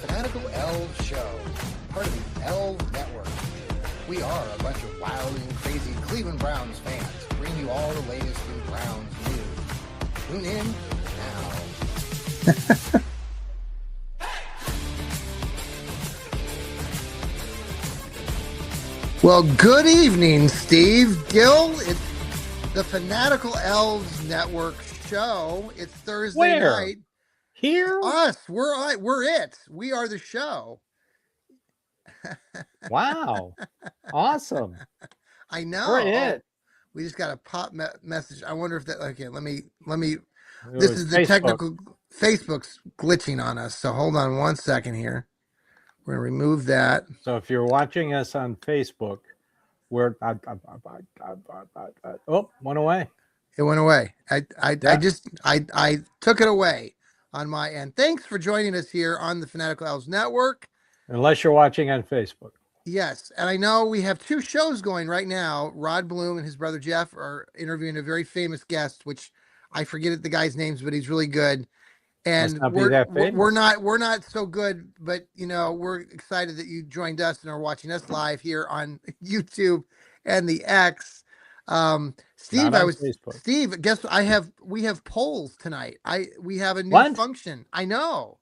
Fanatical Elfz Show, part of the Elfz Network. We are a bunch of wild and crazy Cleveland Browns fans, bringing you all the latest in Browns news. Tune in now. Well, good evening, Steve Gill. It's the Fanatical Elfz Network show. It's Thursday night. Here? Us. We're it. We are the show. Wow. Awesome. I know. We're it. We just got a pop message. I wonder if that. Okay, let me. It This was is the Facebook. technical. Facebook's glitching on us. So hold on one second here. We're gonna remove that. So if you're watching us on Facebook, we're went away. It went away. I took it away on my end. Thanks for joining us here on the Fanatical Elfz Network. Unless you're watching on Facebook. Yes, and I know we have two shows going right now. Rod Bloom and his brother Jeff are interviewing a very famous guest, which I forget the guy's names, but he's really good. And we're not so good, but we're excited that you joined us and are watching us live here on YouTube and the X. Steve, Steve, guess we have polls tonight. We have a new function. I know.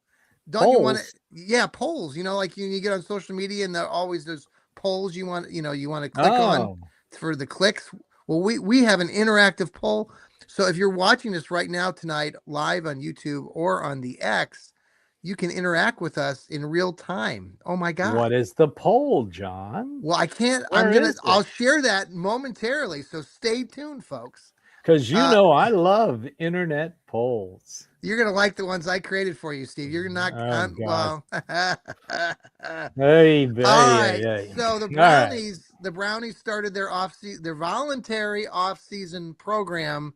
Don't you want to? Yeah, polls. Like you get on social media and there are always those polls you want to click on for the clicks. Well, we have an interactive poll. So if you're watching us right now tonight live on YouTube or on the X, you can interact with us in real time. Oh my God. What is the poll, John? Well, I can't. I'll share that momentarily. So stay tuned, folks. Because I love internet polls. You're gonna like the ones I created for you, Steve. You're not. Hey, all right. So the Brownies started their voluntary off-season program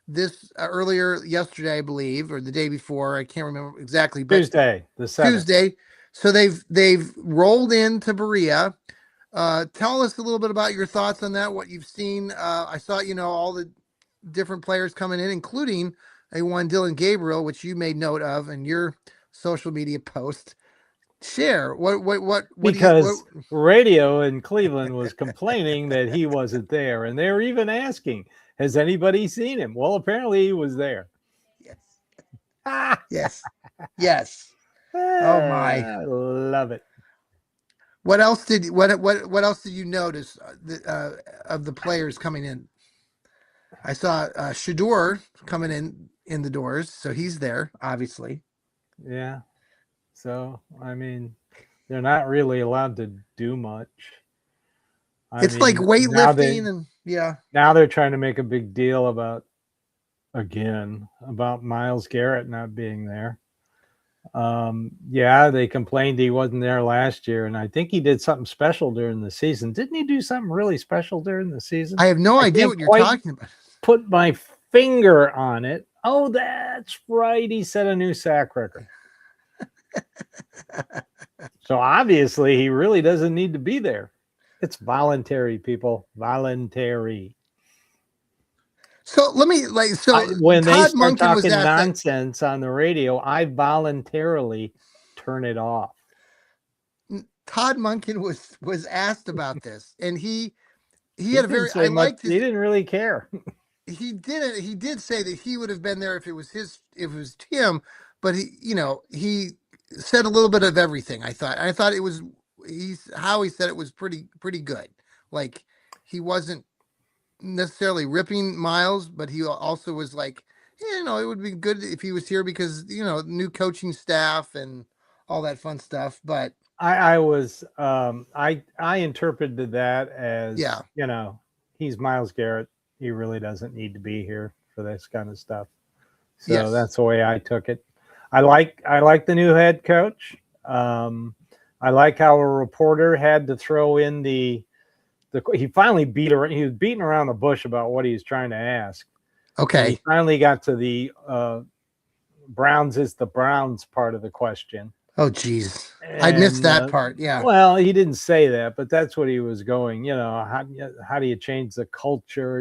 this earlier yesterday, I believe, or the day before. I can't remember exactly. But Tuesday, the 7th. Tuesday. So they've rolled into Berea. Tell us a little bit about your thoughts on that. What you've seen. I saw all the different players coming in, including one Dylan Gabriel, which you made note of in your social media post. Share what because radio in Cleveland was complaining that he wasn't there, and they're even asking, has anybody seen him? Well, apparently he was there. Yes. Yes. Oh my, I love it. What else did you notice of the players coming in? I saw Shador coming in the doors, so he's there, obviously. Yeah. So, I mean, they're not really allowed to do much. It's like weightlifting and Now they're trying to make a big deal about Myles Garrett not being there. They complained he wasn't there last year, and I think he did something special during the season. Didn't he do something really special during the season? I have no idea what you're talking about. Put my finger on it. Oh, that's right. He set a new sack record. So obviously he really doesn't need to be there. It's voluntary, people. Voluntary. So let me when they start talking nonsense on the radio, I voluntarily turn it off. Todd Monken was asked about this, and he had a very he didn't really care. He did say that he would have been there if it was him, but he said a little bit of everything. I thought it was how he said it was pretty good. Like he wasn't necessarily ripping Myles, but he also was like, it would be good if he was here because new coaching staff and all that fun stuff. But I interpreted that as he's Myles Garrett. He really doesn't need to be here for this kind of stuff. So that's the way I took it. I like the new head coach. I like how a reporter had to throw in he finally he was beating around the bush about what he was trying to ask. Okay. And he finally got to the Browns is the Browns part of the question. Oh, geez. I missed that part. Yeah. Well, he didn't say that, but that's what he was going. How do you change the culture?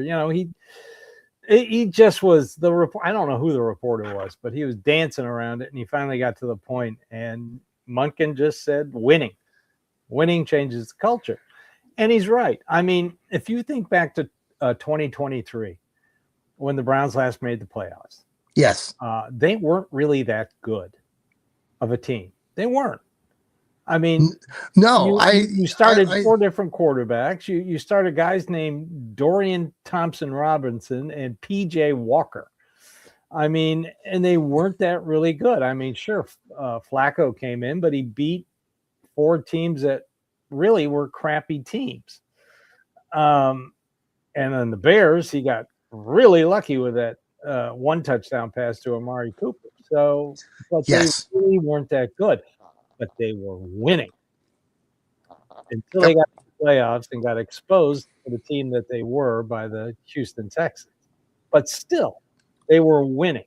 He just was I don't know who the reporter was, but he was dancing around it, and he finally got to the point. And Monken just said winning changes the culture. And he's right. I mean, if you think back to 2023, when the Browns last made the playoffs, yes, they weren't really that good of a team. They weren't. I mean, no, you started four different quarterbacks. You started guys named Dorian Thompson-Robinson and PJ Walker. I mean, and they weren't that really good. I mean, sure, Flacco came in, but he beat 4 teams that really were crappy teams. And then the Bears, he got really lucky with that 1 touchdown pass to Amari Cooper. So, but they really weren't that good, but they were winning until they got to the playoffs and got exposed to the team that they were by the Houston Texans. But still, they were winning.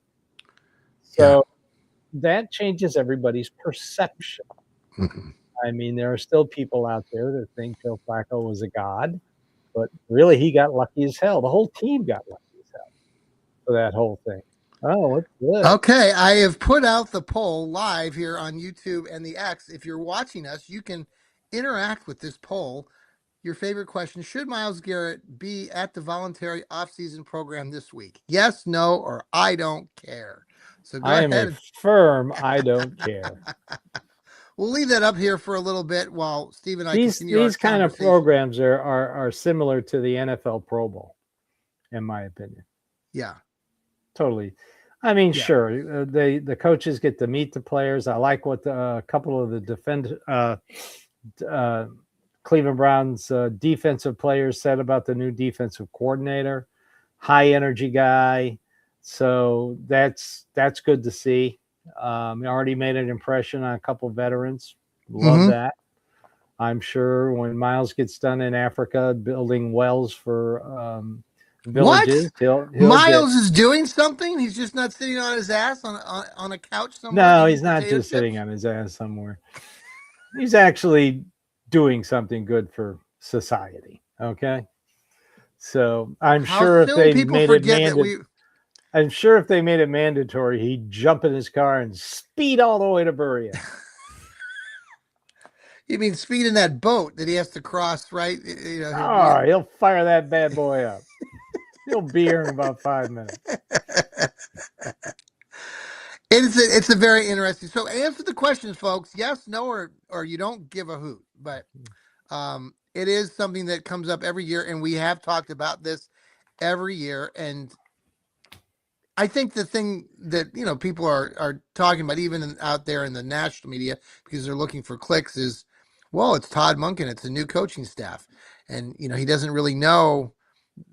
So that changes everybody's perception. Mm-hmm. I mean, there are still people out there that think Joe Flacco was a god, but really he got lucky as hell. The whole team got lucky as hell for that whole thing. Oh, it's good. Okay, I have put out the poll live here on YouTube and the X. If you're watching us, you can interact with this poll. Your favorite question: should Myles Garrett be at the voluntary off-season program this week? Yes, no, or I don't care. So go ahead. I am a firm I don't care. We'll leave that up here for a little bit while Steve and I continue these kind of programs are similar to the NFL Pro Bowl, in my opinion. Yeah. Totally. I mean, sure, the coaches get to meet the players. I like what a couple of the Cleveland Browns defensive players said about the new defensive coordinator. High energy guy. So that's good to see. He already made an impression on a couple of veterans. Love that. I'm sure when Myles gets done in Africa building wells for villages, Myles is doing something. He's just not sitting on his ass on a couch somewhere. No, he's not just sitting on his ass somewhere. He's actually doing something good for society. Okay, so I'm sure if they made it I'm sure if they made it mandatory, he'd jump in his car and speed all the way to Berea. You mean speed in that boat that he has to cross, right? You know, he'll fire that bad boy up. He'll be here in about 5 minutes. It's a very interesting. So answer the questions, folks. Yes, no, or you don't give a hoot. But it is something that comes up every year, and we have talked about this every year. And I think the thing that people are talking about, even out there in the national media, because they're looking for clicks, is, well, it's Todd Monken. It's a new coaching staff, and he doesn't really know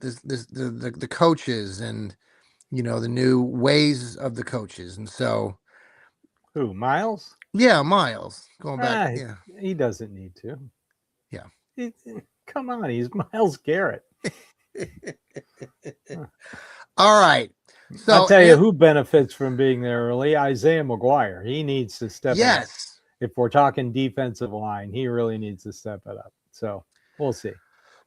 the coaches and the new ways of the coaches. And so who, Myles? Yeah, Myles going back. Yeah, he doesn't need to. Yeah, come on, he's Myles Garrett. All right. So I'll tell you who benefits from being there early. Isaiah McGuire. He needs to step it up. If we're talking defensive line, he really needs to step it up. So we'll see.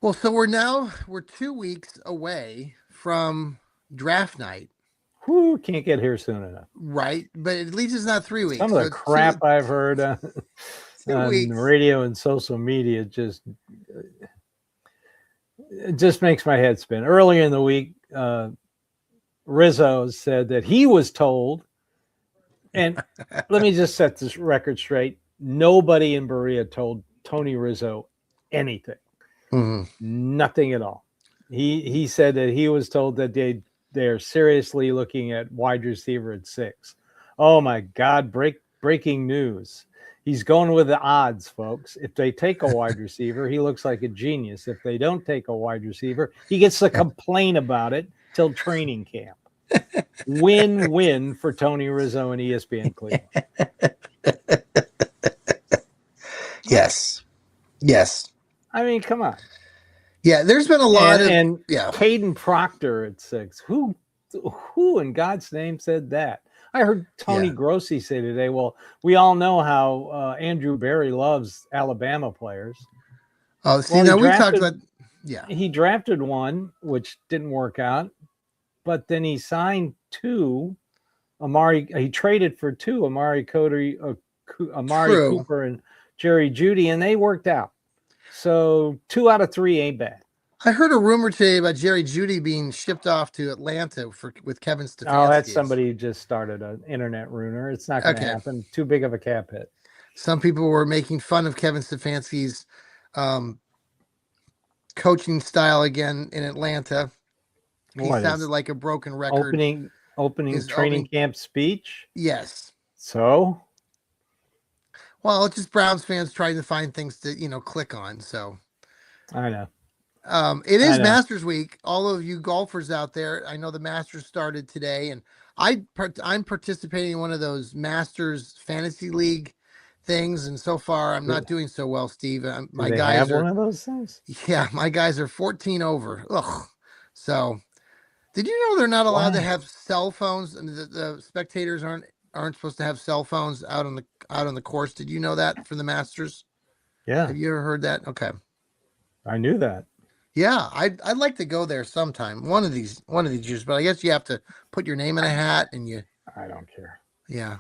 Well, so we're 2 weeks away from draft night. Who can't get here soon enough. Right. But at least it's not 3 weeks. Some of the crap I've heard on radio and social media it just makes my head spin. Earlier in the week, Rizzo said that he was told, and let me just set this record straight. Nobody in Berea told Tony Rizzo anything. Nothing at all. He said that he was told that they're seriously looking at wide receiver at 6. Oh my God, breaking news. He's going with the odds, folks. If they take a wide receiver, he looks like a genius. If they don't take a wide receiver, he gets to complain about it till training camp. Win-win for Tony Rizzo and ESPN Cleveland. Yes. I mean, come on. Yeah, there's been a lot and Caden Proctor at 6. Who in God's name said that? I heard Tony Grossi say today, well, we all know how Andrew Berry loves Alabama players. Oh, see, now we talked about, he drafted one, which didn't work out, but then he signed 2. He traded for 2, Amari Amari Cooper and Jerry Jeudy, and they worked out. So 2 out of 3 ain't bad. I heard a rumor today about Jerry Jeudy being shipped off to Atlanta with Kevin Stefanski. Oh, that's somebody who just started an internet rumor. It's not going to happen. Too big of a cap hit. Some people were making fun of Kevin Stefanski's coaching style again in Atlanta. He sounded like a broken record. Opening training camp speech? Yes. So? Well, it's just Browns fans trying to find things to, click on. So I know. It is Masters Week. All of you golfers out there, I know the Masters started today, and I'm participating in one of those Masters Fantasy League things, and so far I'm not doing so well, Steve. My guys have one of those things. Yeah, my guys are 14 over. Ugh. So, did you know they're not allowed to have cell phones, and the spectators aren't supposed to have cell phones out on the course? Did you know that for the Masters? Yeah. Have you ever heard that? Okay. I knew that. Yeah, I'd like to go there sometime. One of these years, but I guess you have to put your name in a hat and you. I don't care. Yeah.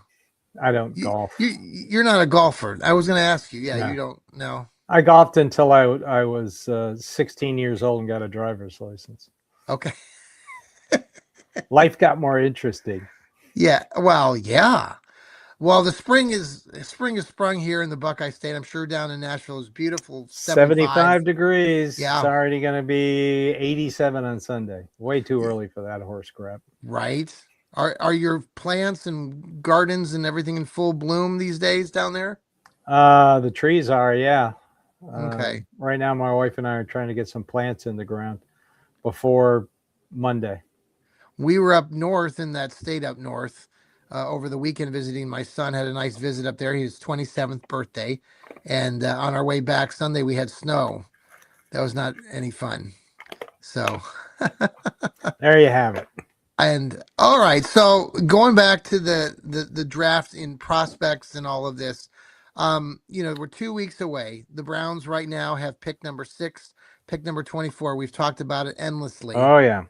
I don't golf. You're not a golfer. I was going to ask you. Yeah, no. You don't know. I golfed until I was 16 years old and got a driver's license. Okay. Life got more interesting. Yeah. Well, yeah. Well, the spring is sprung here in the Buckeye State. I'm sure down in Nashville is beautiful. 75 degrees. Yeah. It's already going to be 87 on Sunday. Way too early for that horse crap. Right. Are your plants and gardens and everything in full bloom these days down there? The trees are, yeah. Okay. Right now, my wife and I are trying to get some plants in the ground before Monday. We were up north in that state up north. Over the weekend visiting. My son had a nice visit up there. His 27th birthday. And on our way back Sunday, we had snow. That was not any fun. So there you have it. And all right. So going back to the draft in prospects and all of this, we're 2 weeks away. The Browns right now have pick number 6, pick number 24. We've talked about it endlessly. Oh, yeah.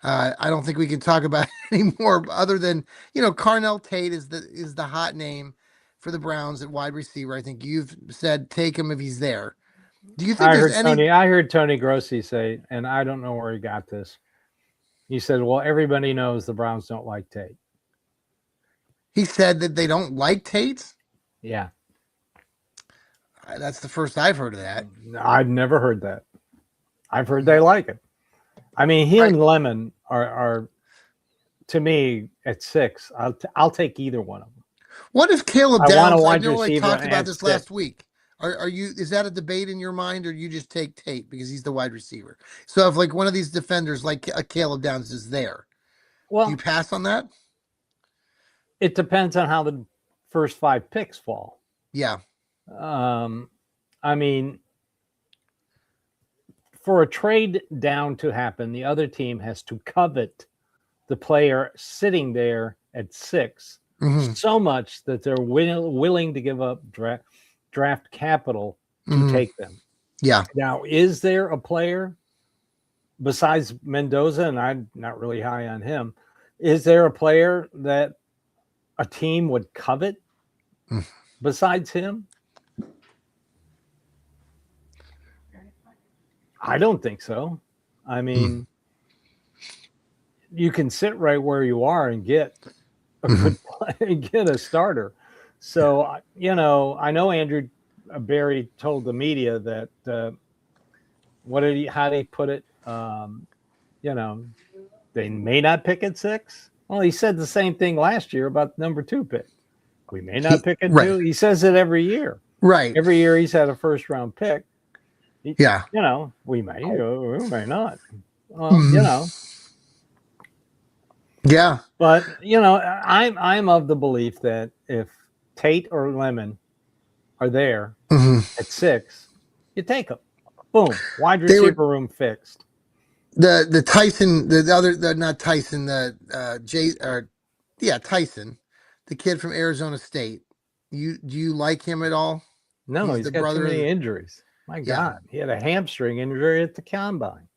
I don't think we can talk about it anymore other than, Carnell Tate is the hot name for the Browns at wide receiver. I think you've said take him if he's there. Do you think I heard Tony Grossi say, and I don't know where he got this. He said, well, everybody knows the Browns don't like Tate. He said that they don't like Tate? Yeah. That's the first I've heard of that. I've never heard that. I've heard they like it. I mean, he and Lemon are, to me, at 6. I'll take either one of them. What if Caleb Downs? I know I talked about this last week. Is that a debate in your mind, or you just take Tate because he's the wide receiver? So if one of these defenders like a Caleb Downs is there, do you pass on that? It depends on how the first 5 picks fall. Yeah. I mean, for a trade down to happen, the other team has to covet the player sitting there at 6 so much that they're willing to give up draft capital to take them. Yeah. Now, is there a player besides Mendoza, and I'm not really high on him, is there a player that a team would covet besides him? I don't think so. I mean, you can sit right where you are and get a good play, get a starter. So, I know Andrew Barry told the media that how did he put it? They may not pick at 6. Well, he said the same thing last year about the number 2 pick. We may not pick at 2. He says it every year. Right. Every year he's had a first round pick. Yeah. We may or we may not. Yeah. But, I'm of the belief that if Tate or Lemon are there at 6, you take them. Boom. Wide receiver room fixed. The Tyson, not Tyson, Tyson, the kid from Arizona State. Do you like him at all? No, he's got too many injuries. My God, he had a hamstring injury at the combine.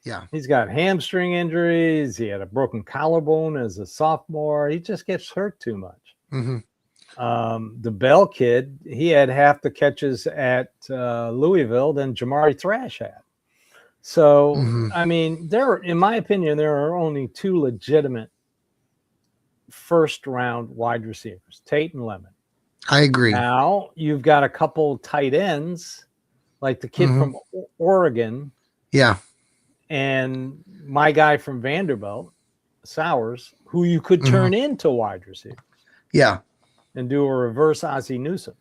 Yeah. He's got hamstring injuries. He had a broken collarbone as a sophomore. He just gets hurt too much. The Bell kid, he had half the catches at Louisville than Jamari Thrash had. So, I mean, in my opinion, there are only two legitimate first-round wide receivers, Tate and Lemon. I agree. Now, you've got a couple tight ends, like the kid from Oregon. Yeah. And my guy from Vanderbilt, Sowers, who you could turn into wide receivers. Yeah. And do a reverse Ozzie Newsome.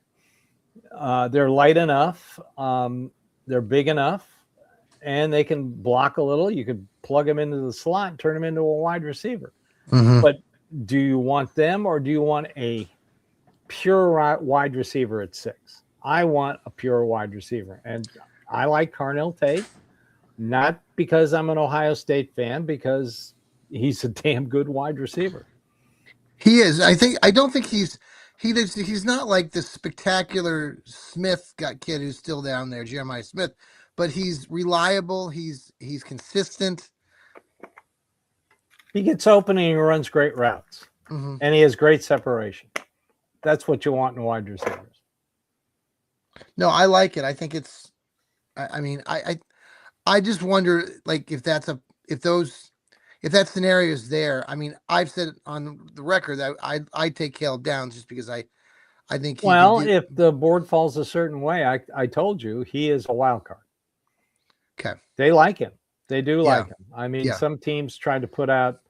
They're light enough. They're big enough. And they can block a little. You could plug them into the slot and turn them into a wide receiver. But do you want them or do you want a pure wide receiver at 6? I want a pure wide receiver. And I like Carnell Tate, not because I'm an Ohio State fan, because he's a damn good wide receiver. He is. I don't think he's not like the spectacular Smith kid who's still down there, Jeremiah Smith, but he's reliable. He's consistent. He gets open and he runs great routes, and he has great separation. That's what you want in wide receivers. No, I like it. I think it's. I mean, I just wonder, like, if that scenario is there. I mean, I've said on the record that I take Caleb Downs just because I think. If the board falls a certain way, I told you he is a wild card. Okay. They like him. They do like him. I mean, some teams tried to put out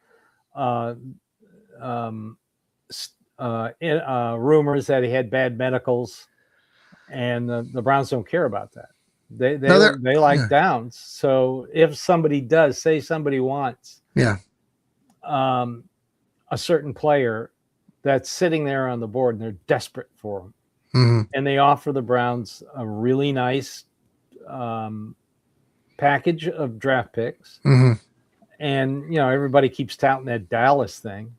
rumors that he had bad medicals, and the Browns don't care about that. They like Downs. So if somebody wants a certain player that's sitting there on the board and they're desperate for him, and they offer the Browns a really nice package of draft picks, and everybody keeps touting that Dallas thing.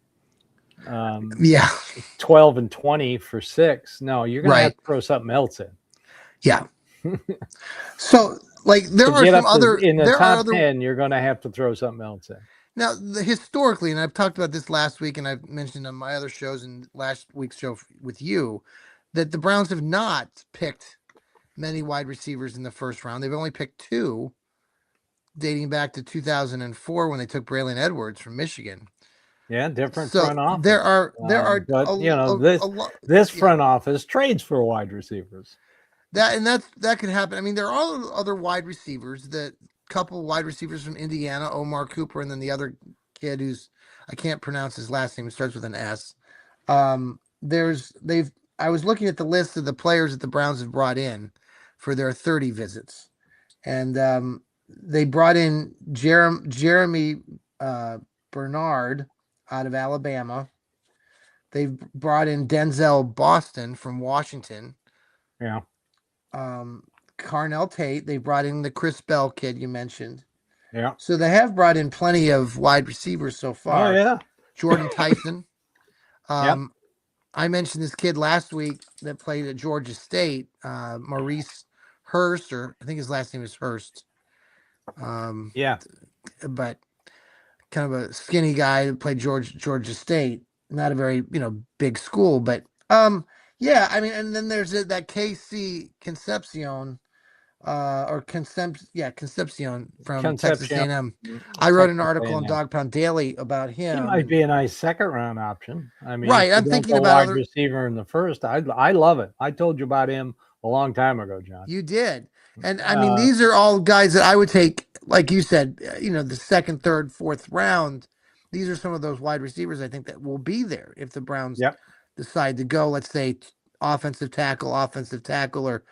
12 and 20 for 6. No, you're gonna have to throw something else in. Yeah. So, like, there are some other in the top 10. You're going to have to throw something else in. Now, historically, and I've talked about this last week, and I've mentioned on my other shows and last week's show with you, that the Browns have not picked many wide receivers in the first round. They've only picked 2, dating back to 2004 when they took Braylon Edwards from Michigan. Yeah, different front office. There are, this front office trades for wide receivers. That could happen. I mean, there are other wide receivers, couple wide receivers from Indiana, Omar Cooper, and then the other kid I can't pronounce his last name. It starts with an S. I was looking at the list of the players that the Browns have brought in for their 30 visits, and they brought in Jeremy Bernard out of Alabama. They've brought in Denzel Boston from Washington. Yeah. Carnell Tate. They brought in the Chris Bell kid you mentioned. Yeah. So they have brought in plenty of wide receivers so far. Oh yeah. Jordan Tyson. I mentioned this kid last week that played at Georgia State, Maurice Hurst, or I think his last name is Hurst. But kind of a skinny guy who played Georgia State. Not a very big school, but I mean, and then there's that KC Concepcion, Concepcion from Texas A&M. I wrote an article on Dog Pound Daily about him. He might be a nice second round option. I mean, right. I'm thinking about wide receiver in the first. I love it. I told you about him a long time ago, John. You did, and I mean, these are all guys that I would take, like you said, the second, third, fourth round. These are some of those wide receivers I think that will be there if the Browns decide to go, let's say, offensive tackle, or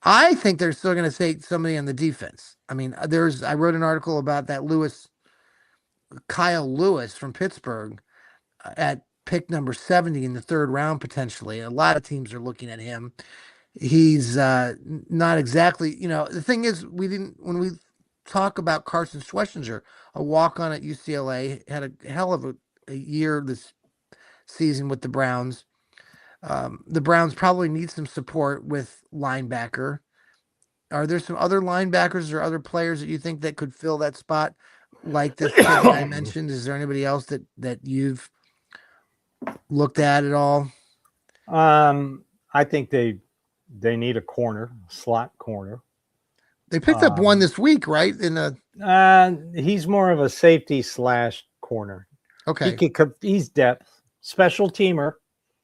I think they're still going to say somebody on the defense. I mean, I wrote an article about that Kyle Lewis from Pittsburgh at pick number 70 in the third round, potentially. A lot of teams are looking at him. He's not exactly, the thing is, when we talk about Carson Schwarzenegger, a walk-on at UCLA, had a hell of a year this season with the Browns. The Browns probably need some support with linebacker. Are there some other linebackers or other players that you think that could fill that spot, like this kid that I mentioned? Is there anybody else that you've looked at all? I think they need a slot corner. They picked up one this week, right? He's more of a safety / corner. Okay. He's depth, special teamer.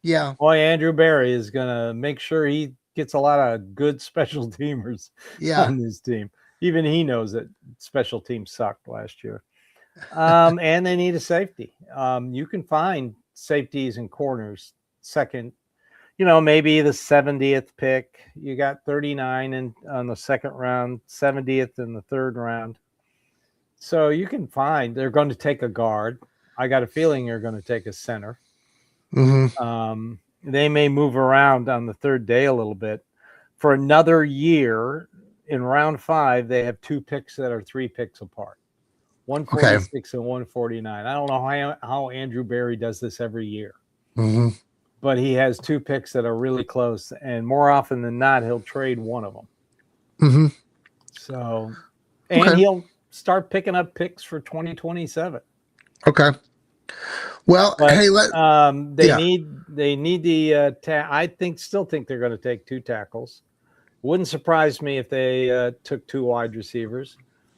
Yeah. Boy, Andrew Barry is gonna make sure he gets a lot of good special teamers on this team. Even he knows that special teams sucked last year. And they need a safety. You can find safeties and corners second, maybe the 70th pick. You got 39 on the second round, 70th in the third round. So you can find they're going to take a guard. I got a feeling they're going to take a center. Mm-hmm. They may move around on the third day a little bit. For another year, in round 5, they have 2 picks that are 3 picks apart. 146 and 149. I don't know how Andrew Barry does this every year. Mm-hmm. But he has 2 picks that are really close, and more often than not, he'll trade one of them. Mm-hmm. So, and he'll start picking up picks for 2027. Okay. Well, but, hey, they need the. I still think they're going to take 2 tackles. Wouldn't surprise me if they took 2 wide receivers,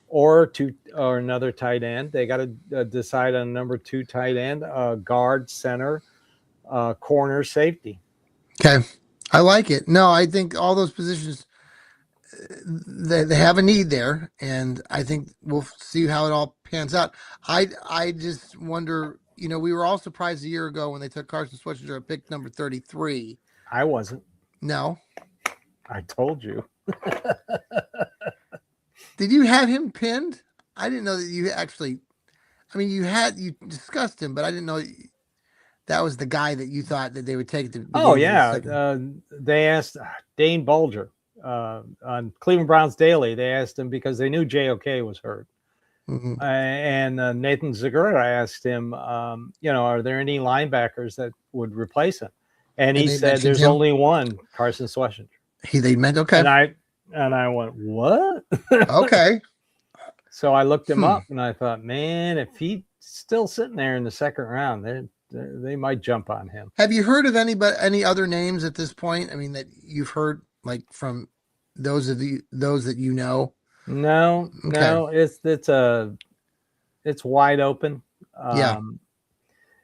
or another tight end. They got to decide on number 2 tight end, guard, center, corner, safety. Okay. I like it. No, I think all those positions, they have a need there, and I think we'll see how it all pans out. I just wonder, we were all surprised a year ago when they took Carson Schwarzenegger at pick number 33. I wasn't. No. I told you. Did you have him pinned? I didn't know that you actually, you discussed him, but I didn't know that was the guy that you thought that they would take. They asked Dane Bolger on Cleveland Browns Daily. They asked him because they knew JOK was hurt. Mm-hmm. And Nathan Zagura asked him, are there any linebackers that would replace him? And he said, there's only one, Carson Schwarzenegger. They meant, okay. And I went, what? Okay. So I looked him up, and I thought, man, if he's still sitting there in the second round, they might jump on him. Have you heard of any other names at this point? That you've heard, like, from those that you know? No, okay. No, it's wide open. Yeah.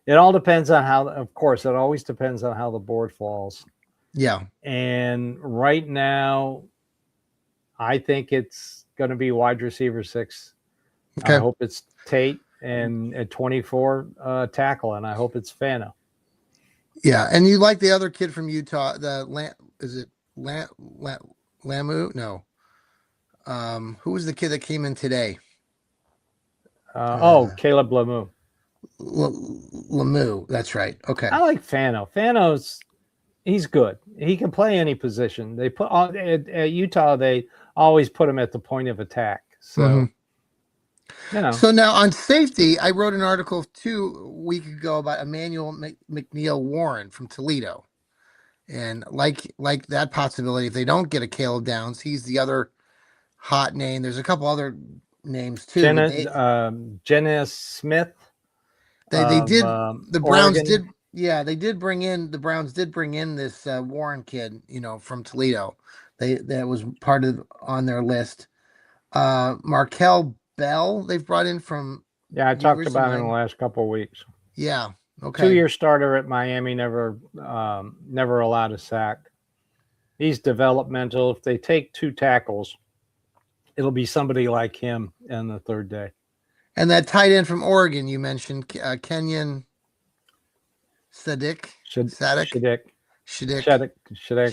It all depends on it always depends on how the board falls. Yeah. And right now, I think it's going to be wide receiver 6. Okay. I hope it's Tate, and at 24 tackle, and I hope it's Fano. Yeah, and you like the other kid from Utah, is it Lamu? No. Who was the kid that came in today? Caleb Lamu. Lamu, that's right. Okay. I like Fano. He's good. He can play any position. They put at Utah, they always put him at the point of attack. So, So now on safety, I wrote an article 2 weeks ago about Emmanuel McNeil Warren from Toledo. And like that possibility, if they don't get a Caleb Downs, he's the other hot name. There's a couple other names too. Jenna Smith. They did. The Browns Oregon. did. Yeah, the Browns did bring in this Warren kid, from Toledo. That was part of on their list. Markel Bell, they've brought in from. Yeah, I talked about him in the last couple of weeks. Yeah. Okay. 2-year starter at Miami, never allowed a sack. He's developmental. If they take 2 tackles, it'll be somebody like him on the third day. And that tight end from Oregon you mentioned, Kenyon Sadik,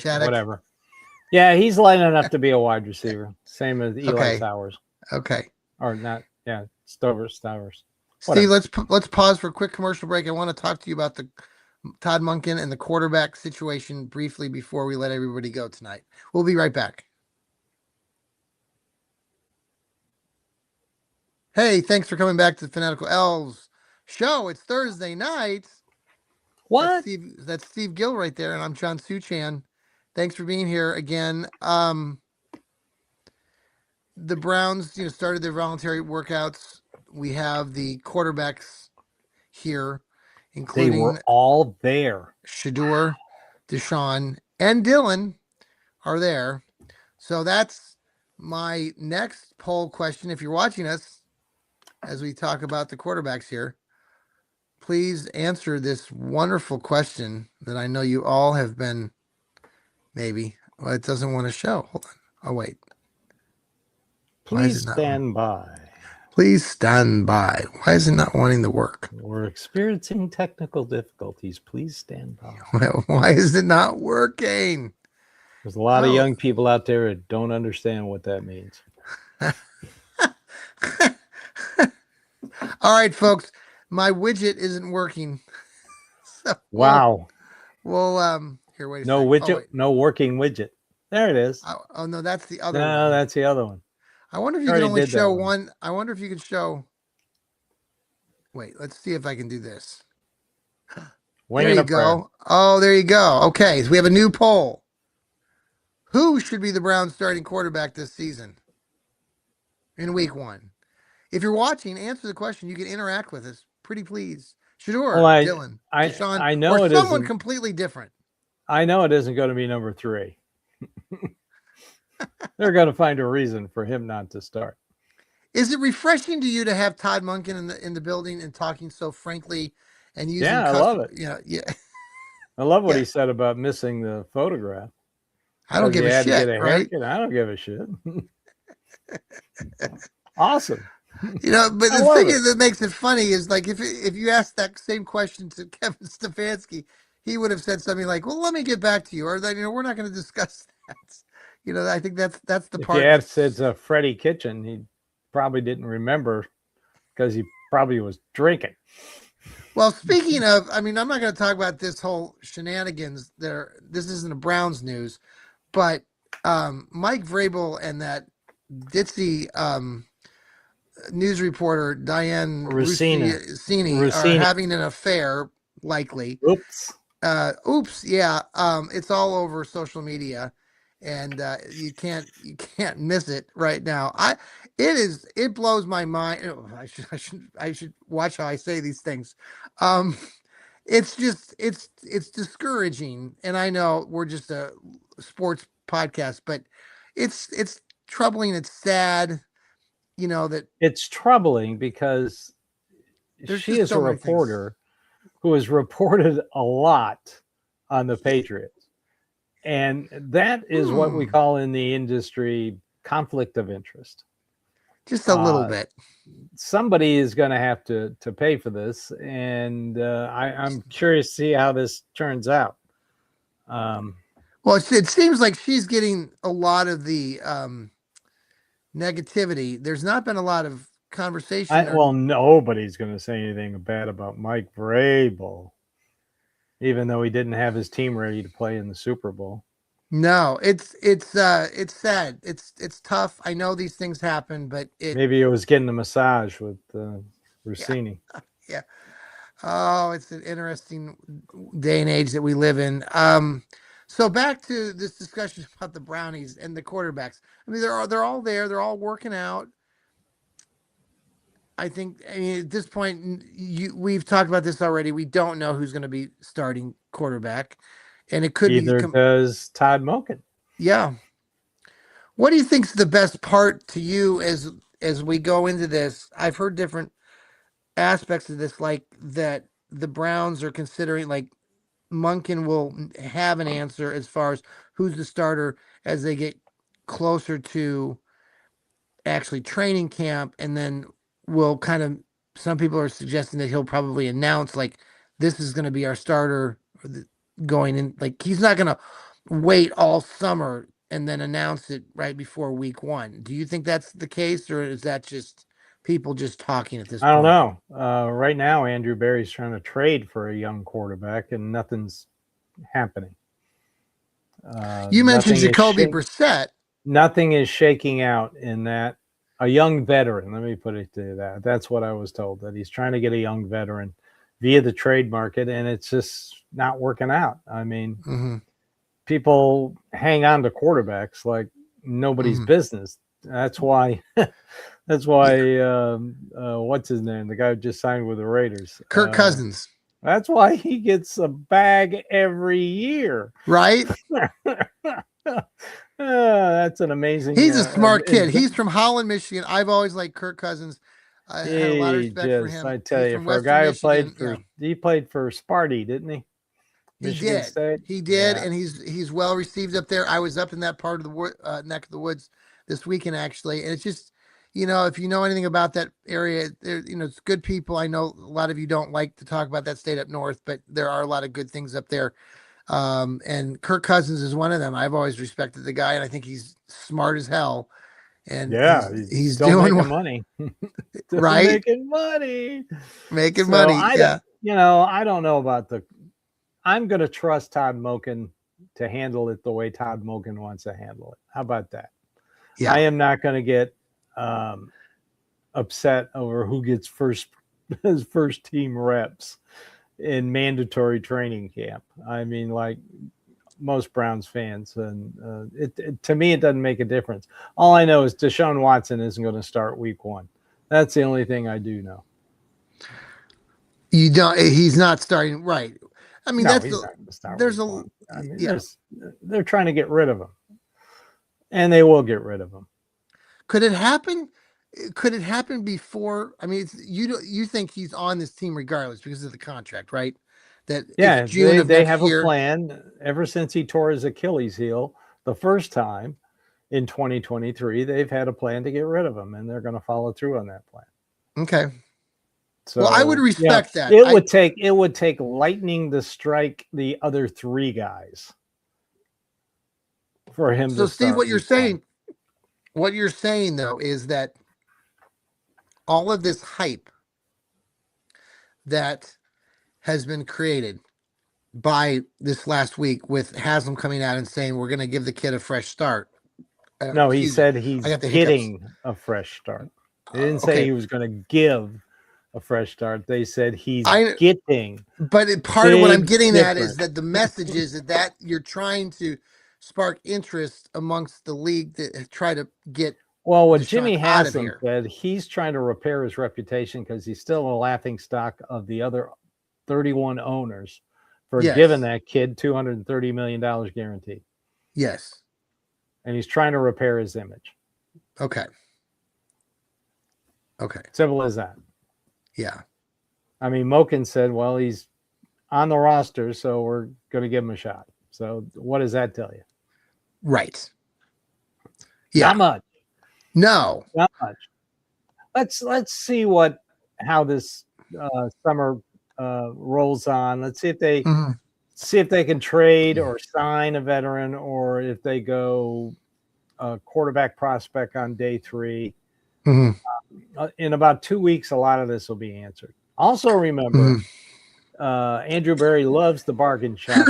whatever. Yeah, he's light enough to be a wide receiver. Same as Eli Sowers. Okay. Or not? Yeah, Stovers. Steve, let's pause for a quick commercial break. I want to talk to you about the Todd Monken and the quarterback situation briefly before we let everybody go tonight. We'll be right back. Hey, thanks for coming back to the Fanatical Elfz show. It's Thursday night. What? That's Steve Gill right there, and I'm John Suchan. Thanks for being here again. The Browns, started their voluntary workouts. We have the quarterbacks here, including they were all there. Shedeur, Deshaun, and Dylan are there. So that's my next poll question. If you're watching us as we talk about the quarterbacks here, please answer this wonderful question that I know you all have been maybe. Well, it doesn't want to show. Hold on. Oh, wait. Please stand by. Please stand by. Why is it not wanting to work? We're experiencing technical difficulties. Please stand by. Well, why is it not working? There's a lot of young people out there that don't understand what that means. All right, folks. My widget isn't working. So wow. We'll here, wait a no second. widget, no working widget. There it is. Oh no, that's the other one. No, that's the other one. I wonder if you can only show one. I wonder if you can show. Wait, let's see if I can do this. There you go. Oh, there you go. Okay, so we have a new poll. Who should be the Browns starting quarterback this season in week 1? If you're watching, answer the question. You can interact with us. Pretty please. Shador, Dylan, Deshaun, I know or someone completely different. I know it isn't going to be number 3. They're going to find a reason for him not to start. Is it refreshing to you to have Todd Monken in the building and talking so frankly and using? Yeah, I love it. Yeah. I love what he said about missing the photograph. I don't give a shit, right? I don't give a shit. Awesome. But the thing that makes it funny is like if you ask that same question to Kevin Stefanski, he would have said something like, "Well, let me get back to you," or that we're not going to discuss that. I think that's the part. If you asked it's Freddie Kitchen, he probably didn't remember because he probably was drinking. Well, speaking of, I'm not going to talk about this whole shenanigans there. This isn't a Browns news, but Mike Vrabel and that ditzy news reporter Diane Rossini are having an affair, likely. Oops. Yeah. It's all over social media, and you can't miss it right now. It blows my mind. I should watch how I say these things. It's just it's discouraging, and I know we're just a sports podcast, but it's troubling. It's sad. That it's troubling because she is a reporter who has reported a lot on the Patriots. And that is what we call in the industry conflict of interest. Just a little bit. Somebody is going to have to pay for this. And I'm curious to see how this turns out. Well, it seems like she's getting a lot of the negativity. There's not been a lot of conversation. Well, nobody's going to say anything bad about Mike Vrabel, even though he didn't have his team ready to play in the Super Bowl. No, it's sad. It's tough. I know these things happen, but maybe it was getting a massage with Rossini. Yeah. Oh, it's an interesting day and age that we live in. So back to this discussion about the Brownies and the quarterbacks. They're all there. They're all working out. I think. At this point, we've talked about this already. We don't know who's going to be starting quarterback, and it could either does Todd Monken. Yeah. What do you think's the best part to you as we go into this? I've heard different aspects of this, like that the Browns are considering, like, Monken will have an answer as far as who's the starter as they get closer to actually training camp, and then some people are suggesting that he'll probably announce, like, this is going to be our starter going in. Like, he's not going to wait all summer and then announce it right before week 1. Do you think that's the case, or is that just people just talking at this point? I don't know. Right now, Andrew Berry's trying to trade for a young quarterback, and nothing's happening. You mentioned Jacoby Brissett. Nothing is shaking out in that. A young veteran, let me put it to that. That's what I was told, that he's trying to get a young veteran via the trade market, and it's just not working out. People hang on to quarterbacks like nobody's business. That's why what's his name? The guy who just signed with the Raiders. Kirk Cousins. That's why he gets a bag every year. Right? That's an amazing. He's a smart kid. He's from Holland, Michigan. I've always liked Kirk Cousins. I had a lot of respect for him. I tell He's you, from for a Western guy who Michigan. he played for Sparty, didn't he? Michigan State. He did, and he's well received up there. I was up in that part of the neck of the woods this weekend actually, and it's just, if you know anything about that area, there, it's good people. I know a lot of you don't like to talk about that state up north, but there are a lot of good things up there. And Kirk Cousins is one of them. I've always respected the guy, and I think he's smart as hell. And he's doing money, right? Making money. Yeah. I don't know about I'm going to trust Todd Monken to handle it the way Todd Monken wants to handle it. How about that? Yeah. I am not going to get upset over who gets his first team reps in mandatory training camp. I mean, like most Browns fans, and to me, it doesn't make a difference. All I know is Deshaun Watson isn't going to start week 1. That's the only thing I do know. He's not starting, right? I mean, they're trying to get rid of him, and they will get rid of him. Could it happen? Could it happen before? I mean, you think he's on this team regardless because of the contract, right? That they have a plan ever since he tore his Achilles heel the first time in 2023. They've had a plan to get rid of him, and they're going to follow through on that plan. Okay. So, I would respect that. It would take lightning to strike the other 3 guys for him. So, Steve, what you're saying though is that all of this hype that has been created by this last week with Haslam coming out and saying we're going to give the kid a fresh start. No, he said he's getting a fresh start. They didn't say he was going to give a fresh start. They said he's getting. But part of what I'm getting at is that the message is that you're trying to spark interest amongst the league that try to get. Well, what Jimmy Haslam said, he's trying to repair his reputation because he's still a laughing stock of the other 31 owners for giving that kid $230 million guaranteed. Yes. And he's trying to repair his image. Okay. Simple as that. Yeah. I mean, Monken said, well, he's on the roster, so we're going to give him a shot. So what does that tell you? Right. Yeah. Not much. No. Not much. Let's see how this summer rolls on. Let's see if they can trade or sign a veteran, or if they go a quarterback prospect on day 3. In about 2 weeks, a lot of this will be answered. Also, remember, Andrew Berry loves the bargain shop.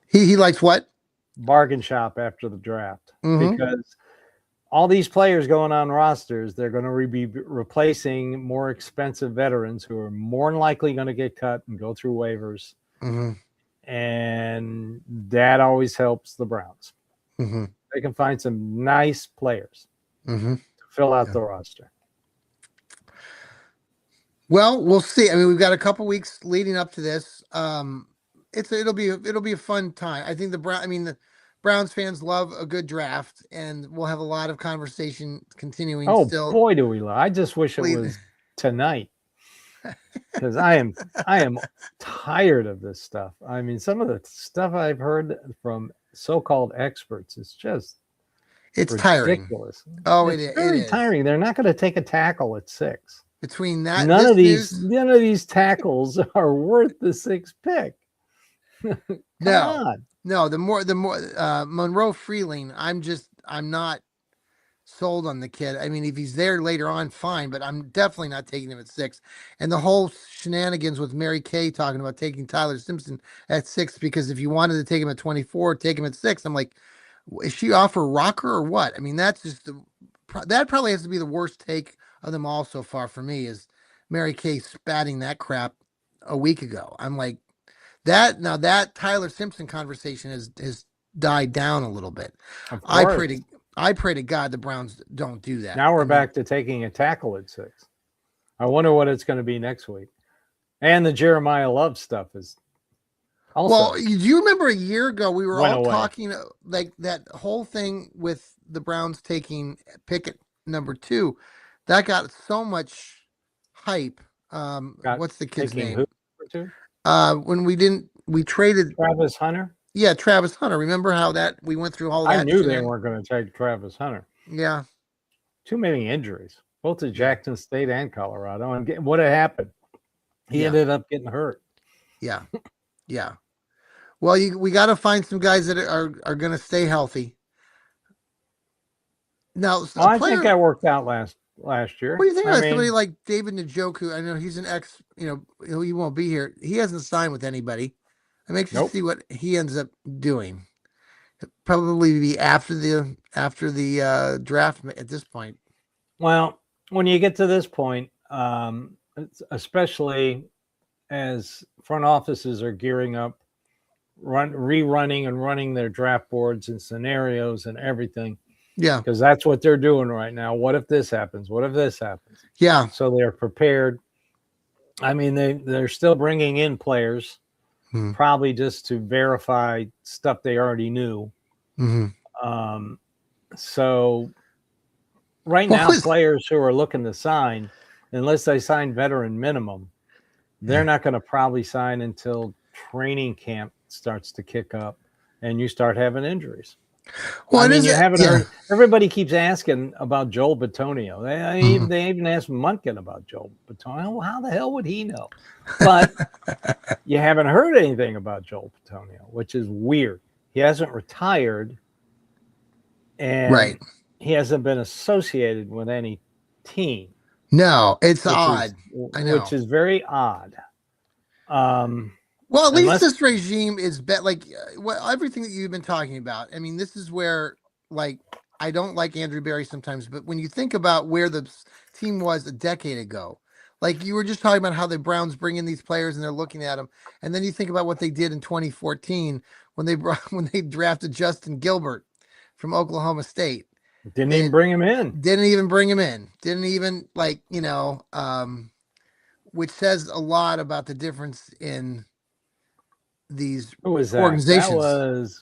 He likes what? Bargain shop after the draft, because all these players going on rosters, they're going to be replacing more expensive veterans who are more than likely going to get cut and go through waivers. And that always helps the Browns. They can find some nice players to fill out the roster. Well, we'll see. I mean, we've got a couple weeks leading up to this. It'll be a fun time. I think the Browns fans love a good draft, and we'll have a lot of conversation continuing. Oh, boy, do we love! I just wish it was tonight, because I am tired of this stuff. I mean, some of the stuff I've heard from so-called experts is just ridiculous. Tiring. Oh, it's very tiring. They're not going to take a tackle at 6. Between that, none of these tackles are worth the 6th pick. No, the more Monroe Freeling, I'm not sold on the kid. I mean, if he's there later on, fine, but I'm definitely not taking him at 6. And the whole shenanigans with Mary Kay talking about taking Tyler Simpson at 6, because if you wanted to take him at 24, take him at 6. I'm like, is she off her rocker or what? I mean, that's just that probably has to be the worst take of them all so far for me, is Mary Kay spatting that crap a week ago. I'm like, that Tyler Simpson conversation has died down a little bit. I pray to God the Browns don't do that. Now we're back to taking a tackle at 6. I wonder what it's going to be next week. And the Jeremiah Love stuff is also. Well, do you remember a year ago we were all talking like that whole thing with the Browns taking Pickett number 2? That got so much hype. What's the kid's name? When we traded Travis Hunter. Yeah, Travis Hunter. Remember how we went through all that? I knew they weren't going to take Travis Hunter. Yeah. Too many injuries, both to Jackson State and Colorado. And what had happened? He ended up getting hurt. Yeah. Yeah. Well, we got to find some guys that are going to stay healthy. Now, I think that worked out last year. What do you think about somebody like David Njoku? I know he's an ex, he won't be here. He hasn't signed with anybody. I'm anxious to see what he ends up doing. It'll probably be after the draft at this point. Well, when you get to this point, especially as front offices are gearing up, rerunning and running their draft boards and scenarios and everything. Yeah. Because that's what they're doing right now. What if this happens? What if this happens? Yeah. So they're prepared. I mean, they're still bringing in players, probably just to verify stuff they already knew. Mm-hmm. So right now, players who are looking to sign, unless they sign veteran minimum, they're not going to probably sign until training camp starts to kick up and you start having injuries. Well, I mean, you haven't heard. Everybody keeps asking about Joel Bitonio. They even asked Munkin about Joel Bitonio. Well, how the hell would he know? But you haven't heard anything about Joel Bitonio, which is weird. He hasn't retired, and he hasn't been associated with any team. No, it's odd. I know. Which is very odd. Well, at least this regime is everything that you've been talking about. I mean, this is where, I don't like Andrew Berry sometimes, but when you think about where the team was a decade ago, like you were just talking about how the Browns bring in these players and they're looking at them, and then you think about what they did in 2014 when they drafted Justin Gilbert from Oklahoma State. Didn't even bring him in. Didn't even which says a lot about the difference in these organizations.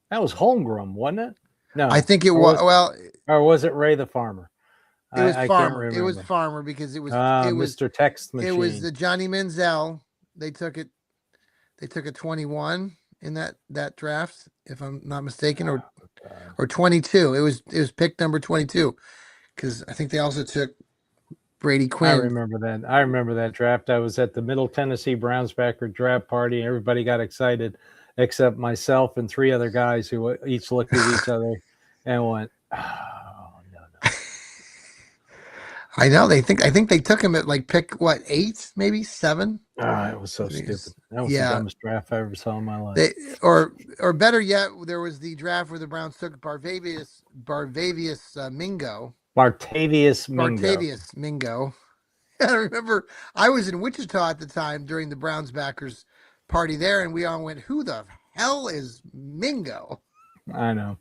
That was Holmgren, wasn't it? No, I think it was. Well, or was it Ray the Farmer? It was Farmer. It was Farmer because it was Mr. Text Machine. It was the Johnny Manziel. They took it 21 in that draft, if I'm not mistaken, or 22. It was pick number 22 because I think they also took Brady Quinn. I remember that draft. I was at the Middle Tennessee Browns backer draft party. Everybody got excited except myself and 3 other guys who each looked at each other and went, "Oh, no." I know. I think they took him at pick 8, maybe 7. It was so stupid. That was the dumbest draft I ever saw in my life. Or better yet, there was the draft where the Browns took Bartavius Mingo. Bartavius Mingo. I remember I was in Wichita at the time during the Browns backers party there, and we all went, "Who the hell is Mingo?" I know.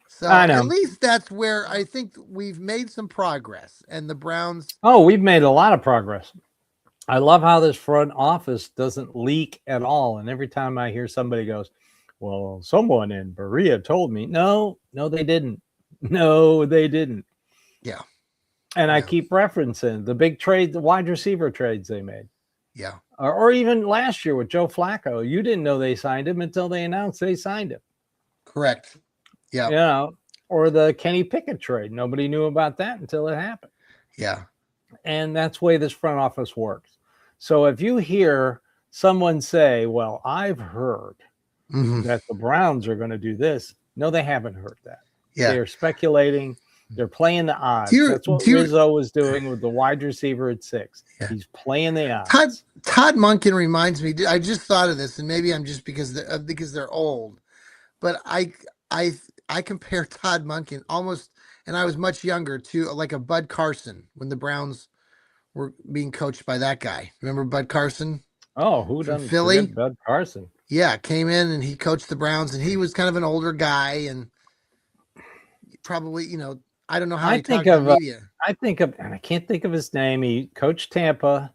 So at least that's where I think we've made some progress, and the Browns. Oh, we've made a lot of progress. I love how this front office doesn't leak at all. And every time I hear somebody goes, "Well, someone in Berea told me," no, they didn't. No, they didn't. Yeah. And I keep referencing the big trade, the wide receiver trades they made. Yeah. Or even last year with Joe Flacco. You didn't know they signed him until they announced they signed him. Correct. Yeah. Or the Kenny Pickett trade. Nobody knew about that until it happened. Yeah. And that's the way this front office works. So if you hear someone say, "Well, I've heard that the Browns are going to do this," no, they haven't heard that. Yeah. They're speculating. They're playing the odds. That's what Rizzo was doing with the wide receiver at 6. Yeah. He's playing the odds. Todd Monken reminds me. I just thought of this, and maybe I'm just because they're old, but I compare Todd Monken almost, and I was much younger, to like a Bud Carson when the Browns were being coached by that guy. Remember Bud Carson? Oh, who doesn't Philly? Bud Carson? Yeah, came in and he coached the Browns, and he was kind of an older guy, and probably, I don't know how he talked to the media. I think of, and I can't think of his name. He coached Tampa.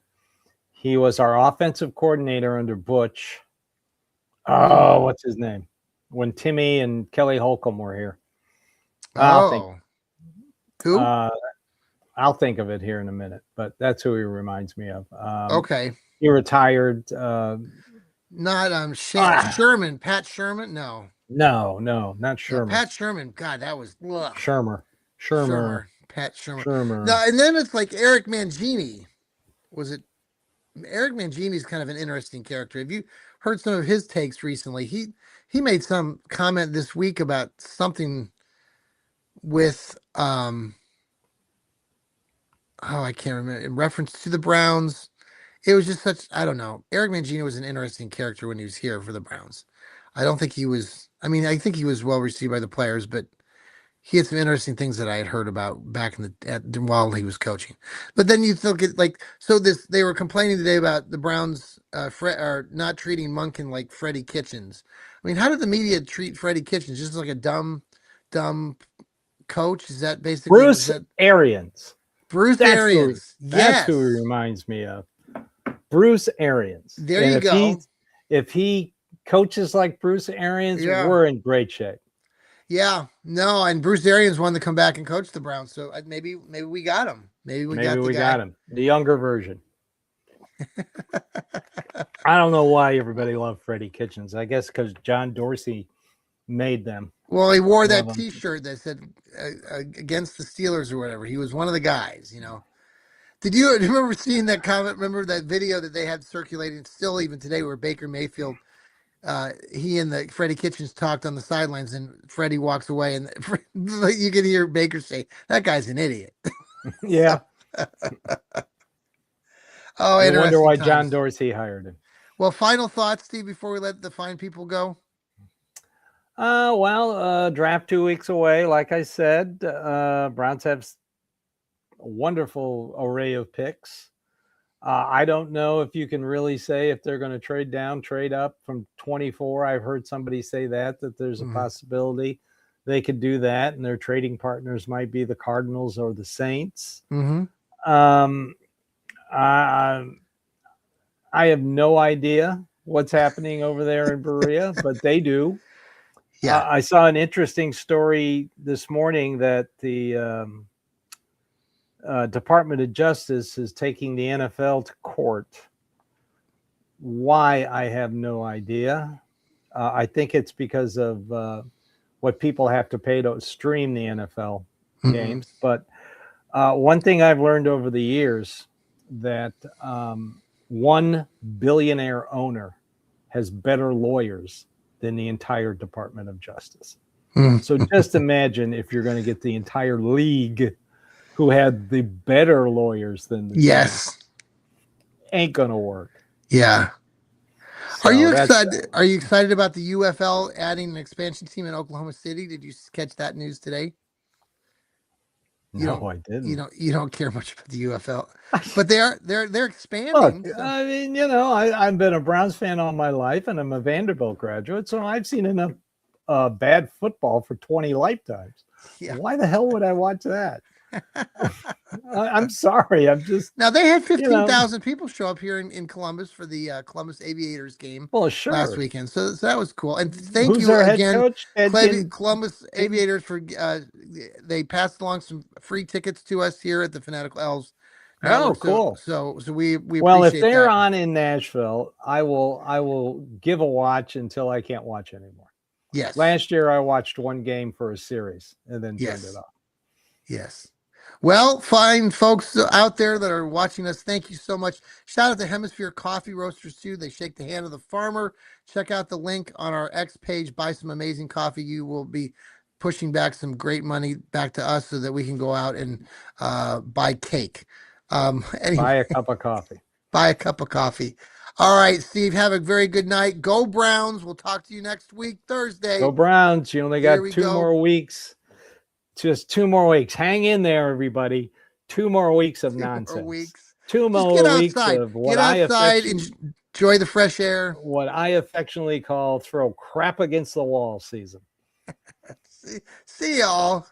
He was our offensive coordinator under Butch. Oh, what's his name? When Timmy and Kelly Holcomb were here. Who? I'll think of it here in a minute, but that's who he reminds me of. Okay. He retired. Not Sherman. Pat Sherman? No, not Sherman. Yeah, Pat Sherman. God, that was Shermer. Pat Shermer. No, and then it's like Eric Mangini. Was it? Eric Mangini is kind of an interesting character. Have you heard some of his takes recently? He made some comment this week about something with I can't remember, in reference to the Browns. It was just I don't know. Eric Mangini was an interesting character when he was here for the Browns. I don't think he was, I mean, I think he was well received by the players, but he had some interesting things that I had heard about back while he was coaching. But then you look at they were complaining today about the Browns are not treating Monken like Freddie Kitchens. I mean, how did the media treat Freddie Kitchens? Just like a dumb coach? Is that basically Bruce Arians? Bruce Arians. That's who he reminds me of. Bruce Arians. There you go. If he coaches like Bruce Arians, we're in great shape. Yeah, no, and Bruce Arians wanted to come back and coach the Browns, so maybe we got him. Maybe we got him. The younger version. I don't know why everybody loved Freddie Kitchens. I guess because John Dorsey made them. Well, he wore that T-shirt that said against the Steelers or whatever. He was one of the guys, you know. Did you remember seeing that comment? Remember that video that they had circulating still even today where Baker Mayfield, he and Freddie Kitchens talked on the sidelines and Freddie walks away and you can hear Baker say, "That guy's an idiot." Yeah. I wonder why John Dorsey hired him. Well, final thoughts, Steve, before we let the fine people go. Draft 2 weeks away. Like I said, Browns have a wonderful array of picks. I don't know if you can really say if they're going to trade down, trade up from 24. I've heard somebody say that there's a possibility they could do that, and their trading partners might be the Cardinals or the Saints. I have no idea what's happening over there in Berea, but they do. Yeah, I saw an interesting story this morning that the Department of Justice is taking the NFL to court. Why, I have no idea. I think it's because of what people have to pay to stream the NFL games. But one thing I've learned over the years, that one billionaire owner has better lawyers than the entire Department of Justice. So just imagine if you're going to get the entire league who had the better lawyers than the Yes. Ain't going to work. Yeah. So Are you excited about the UFL adding an expansion team in Oklahoma City? Did you catch that news today? No, I didn't. You don't care much about the UFL, but they're expanding. Look, I mean, I've been a Browns fan all my life, and I'm a Vanderbilt graduate, so I've seen enough bad football for 20 lifetimes. Yeah. Why the hell would I watch that? I'm sorry. I'm just now they had 15,000 people show up here in Columbus for the Columbus Aviators game last weekend. So that was cool. And thank you again, Columbus Aviators, for they passed along some free tickets to us here at the Fanatical Elfz. Cool. So we well, if they're on in Nashville, I will give a watch until I can't watch anymore. Yes. Last year I watched one game for a series and then turned it off. Yes. Well, fine folks out there that are watching us, thank you so much. Shout out to Hemisphere Coffee Roasters too. They shake the hand of the farmer. Check out the link on our X page. Buy some amazing coffee. You will be pushing back some great money back to us so that we can go out and buy cake. Anyway, buy a cup of coffee. Buy a cup of coffee. All right, Steve, have a very good night. Go Browns. We'll talk to you next week, Thursday. Go Browns. You only got 2 more weeks. Just 2 more weeks. Hang in there, everybody. 2 more weeks of nonsense. 2 more weeks of what enjoy the fresh air. What I affectionately call throw crap against the wall season. See y'all.